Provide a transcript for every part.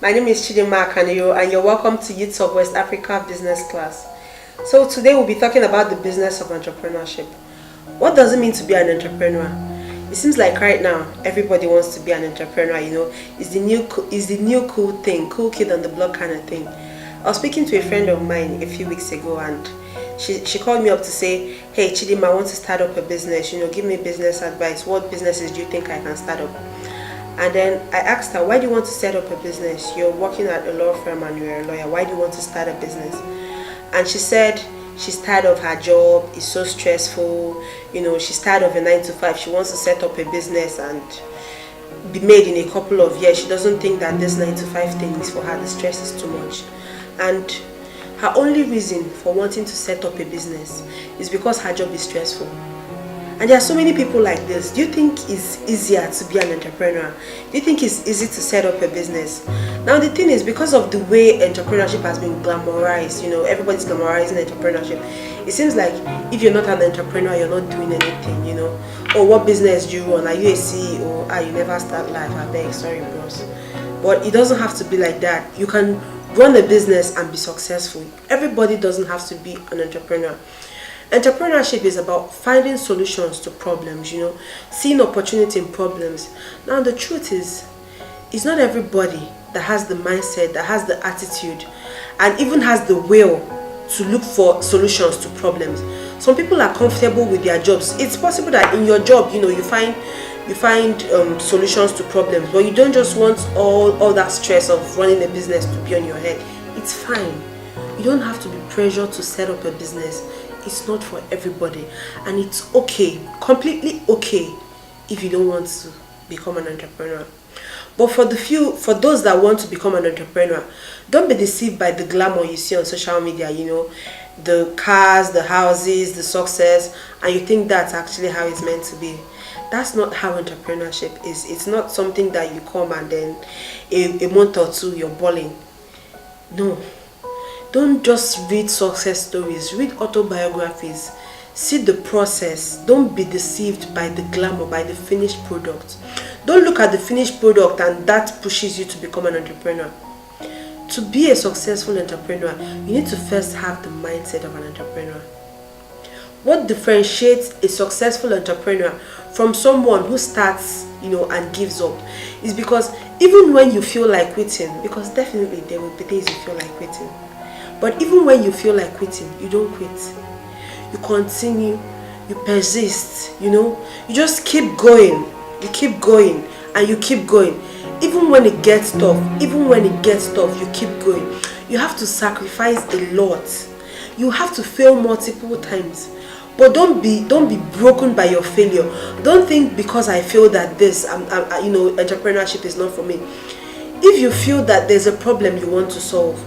My name is Chidima Akaneyo and you're welcome to Youth of West Africa Business Class. So today we'll be talking about the business of entrepreneurship. What does it mean to be an entrepreneur? It seems like right now everybody wants to be an entrepreneur, it's the new cool thing, cool kid on the block kind of thing. I was speaking to a friend of mine a few weeks ago and she called me up to say, hey Chidima, I want to start up a business, give me business advice. What businesses do you think I can start up? And then I asked her, why do you want to set up a business? You're working at a law firm and you're a lawyer. Why do you want to start a business? And she said she's tired of her job. It's so stressful. She's tired of a 9-to-5. She wants to set up a business and be made in a couple of years. She doesn't think that this 9-to-5 thing is for her. The stress is too much. And her only reason for wanting to set up a business is because her job is stressful. And there are so many people like this. Do you think it's easier to be an entrepreneur? Do you think it's easy to set up a business? Now the thing is, because of the way entrepreneurship has been glamorized, everybody's glamorizing entrepreneurship. It seems like if you're not an entrepreneur, you're not doing anything, Or what business do you run? Are you a CEO? You never start life. I beg, sorry bros. But it doesn't have to be like that. You can run a business and be successful. Everybody doesn't have to be an entrepreneur. Entrepreneurship is about finding solutions to problems, seeing opportunity in problems. Now the truth is, it's not everybody that has the mindset, that has the attitude, and even has the will to look for solutions to problems. Some people are comfortable with their jobs. It's possible that in your job, you find solutions to problems, but you don't just want all that stress of running a business to be on your head. It's fine. You don't have to be pressured to set up a business. It's not for everybody, and it's okay, completely okay, if you don't want to become an entrepreneur. But for those that want to become an entrepreneur, don't be deceived by the glamour you see on social media, the cars, the houses, the success, and you think that's actually how it's meant to be. That's not how entrepreneurship is. It's not something that you come and then a month or two you're balling. No. Don't just read success stories, read autobiographies, see the process. Don't be deceived by the glamour, by the finished product. Don't look at the finished product and that pushes you to become an entrepreneur. To be a successful entrepreneur, you need to first have the mindset of an entrepreneur. What differentiates a successful entrepreneur from someone who starts, and gives up is because even when you feel like quitting, because definitely there will be days you feel like quitting, but even when you feel like quitting, you don't quit. You continue, you persist, you just keep going. You keep going and you keep going. Even when it gets tough, you keep going. You have to sacrifice a lot. You have to fail multiple times. But don't be broken by your failure. Don't think because I failed at this, entrepreneurship is not for me. If you feel that there's a problem you want to solve,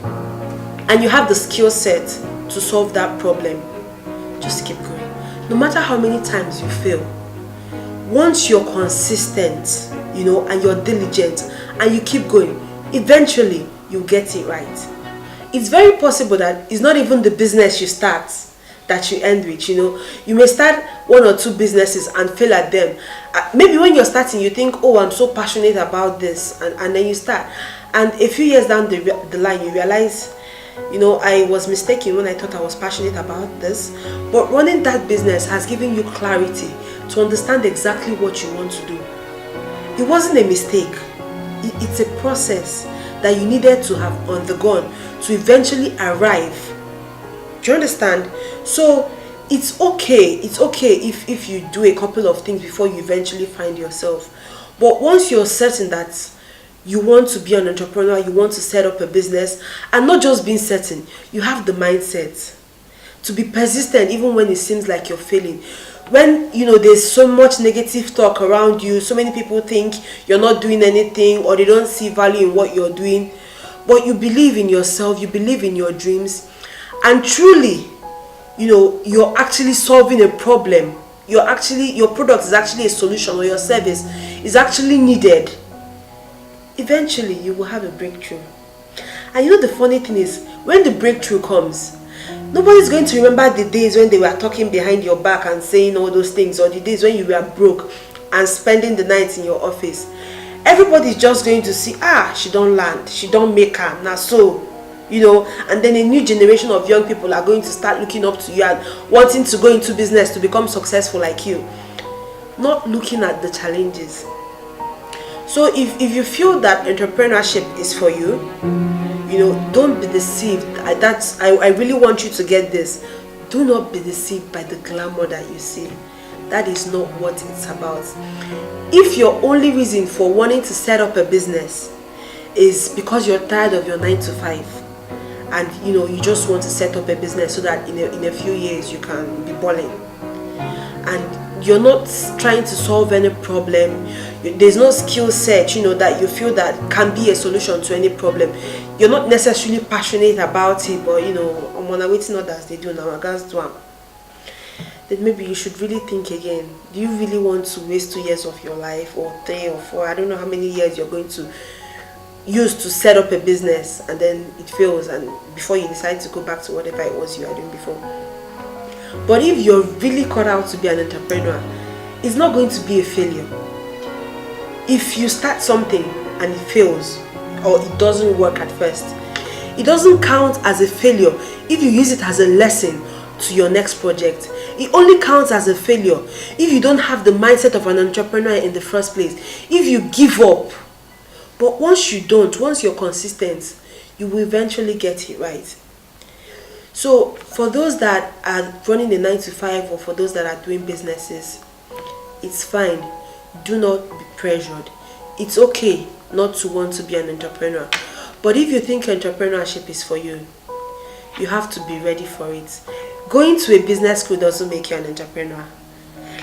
and you have the skill set to solve that problem, just keep going. No matter how many times you fail, once you're consistent, and you're diligent, and you keep going, eventually you'll get it right. It's very possible that it's not even the business you start that you end with, You may start 1 or 2 businesses and fail at them. Maybe when you're starting, you think, oh, I'm so passionate about this, and then you start. And a few years down the line, you realize, I was mistaken when I thought I was passionate about this. But running that business has given you clarity to understand exactly what you want to do. It wasn't a mistake. It's a process that you needed to have undergone to eventually arrive. Do you understand? So it's okay. It's okay if you do a couple of things before you eventually find yourself. But once you're certain that you want to be an entrepreneur, you want to set up a business, and not just being certain, you have the mindset to be persistent even when it seems like you're failing. When there's so much negative talk around you, so many people think you're not doing anything or they don't see value in what you're doing, but you believe in yourself, you believe in your dreams, and truly, you're actually solving a problem. Your product is actually a solution, or your service is actually needed. Eventually you will have a breakthrough. And the funny thing is, when the breakthrough comes, nobody's going to remember the days when they were talking behind your back and saying all those things, or the days when you were broke and spending the nights in your office. everybody's just going to see, she don't land, she don't make her, now so, and then a new generation of young people are going to start looking up to you and wanting to go into business to become successful like you, not looking at the challenges. So if you feel that entrepreneurship is for you, don't be deceived. I really want you to get this. Do not be deceived by the glamour that you see. That is not what it's about. If your only reason for wanting to set up a business is because you're tired of your 9 to 5, and you just want to set up a business so that in a few years you can be balling, and you're not trying to solve any problem, there's no skill set that you feel that can be a solution to any problem, you're not necessarily passionate about it, but I'm on waiting others they do now against do them, then maybe you should really think again. Do you really want to waste 2 years of your life, or 3 or 4, I don't know how many years you're going to use to set up a business, and then it fails, and before you decide to go back to whatever it was you were doing before? But if you're really cut out to be an entrepreneur, it's not going to be a failure. If you start something and it fails, or it doesn't work at first, it doesn't count as a failure if you use it as a lesson to your next project. It only counts as a failure if you don't have the mindset of an entrepreneur in the first place, if you give up. But once you're consistent, you will eventually get it right. So for those that are running a 9 to 5, or for those that are doing businesses, it's fine. Do not be pressured. It's okay not to want to be an entrepreneur. But if you think entrepreneurship is for you, you have to be ready for it. Going to a business school doesn't make you an entrepreneur.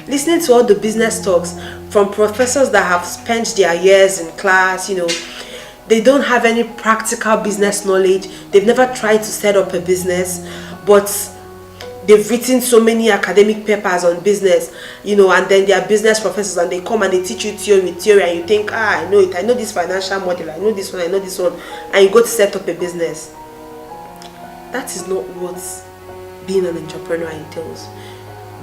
Listening to all the business talks from professors that have spent their years in class, they don't have any practical business knowledge. They've never tried to set up a business, but they've written so many academic papers on business, and then they are business professors, and they come and they teach you theory, and you think, I know it, I know this financial model, I know this one, and you go to set up a business. That is not what being an entrepreneur entails.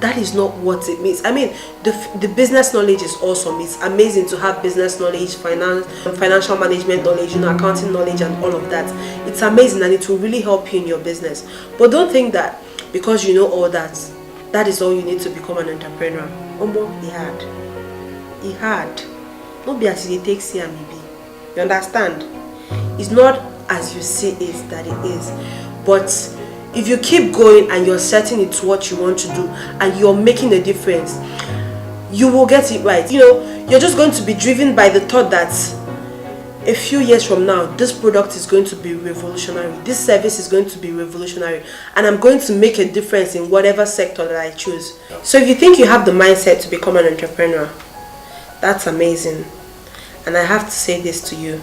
That is not what it means. I mean, the business knowledge is awesome. It's amazing to have business knowledge, financial management knowledge, accounting knowledge, and all of that. It's amazing, and it will really help you in your business. But don't think that because you know all that, that is all you need to become an entrepreneur. He had. Not be as it takes here, maybe. You understand? It's not as you see it that it is. But if you keep going and you're certain it's what you want to do and you're making a difference, you will get it right. You're just going to be driven by the thought that a few years from now, this product is going to be revolutionary. This service is going to be revolutionary. And I'm going to make a difference in whatever sector that I choose. So if you think you have the mindset to become an entrepreneur, that's amazing. And I have to say this to you.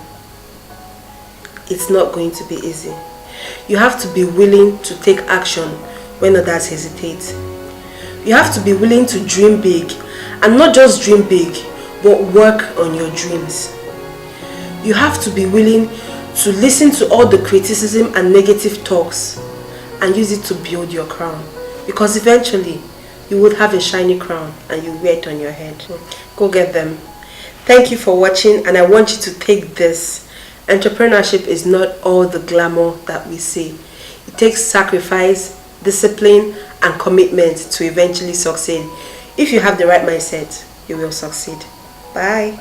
It's not going to be easy. You have to be willing to take action when others hesitate. You have to be willing to dream big, and not just dream big, but work on your dreams. You have to be willing to listen to all the criticism and negative talks and use it to build your crown, because eventually you would have a shiny crown and you wear it on your head. Go get them. Thank you for watching, and I want you to take this. Entrepreneurship is not all the glamour that we see. It takes sacrifice, discipline, and commitment to eventually succeed. If you have the right mindset, you will succeed. Bye.